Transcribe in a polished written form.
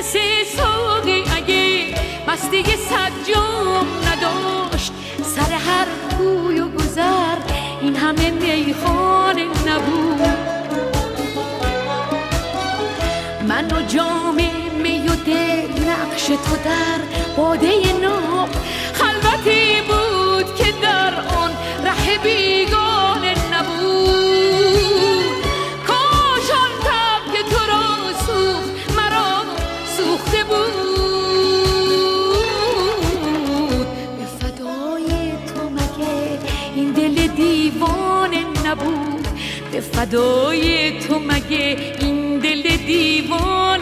مثل ساقی اگه مستی صد جام نداشت، سر هر کوی و گذر این همه میخانه نبود. من و جام می و دل نقش تو در باده ناب، خلوتی بود که در آن ره بیگانه نبود. کاش آن تب که تو را سوخت مرا سوخته بود. به فدای تو مگه این دل دیوانه نبود؟ به فدای تو مگه این دل دیوانه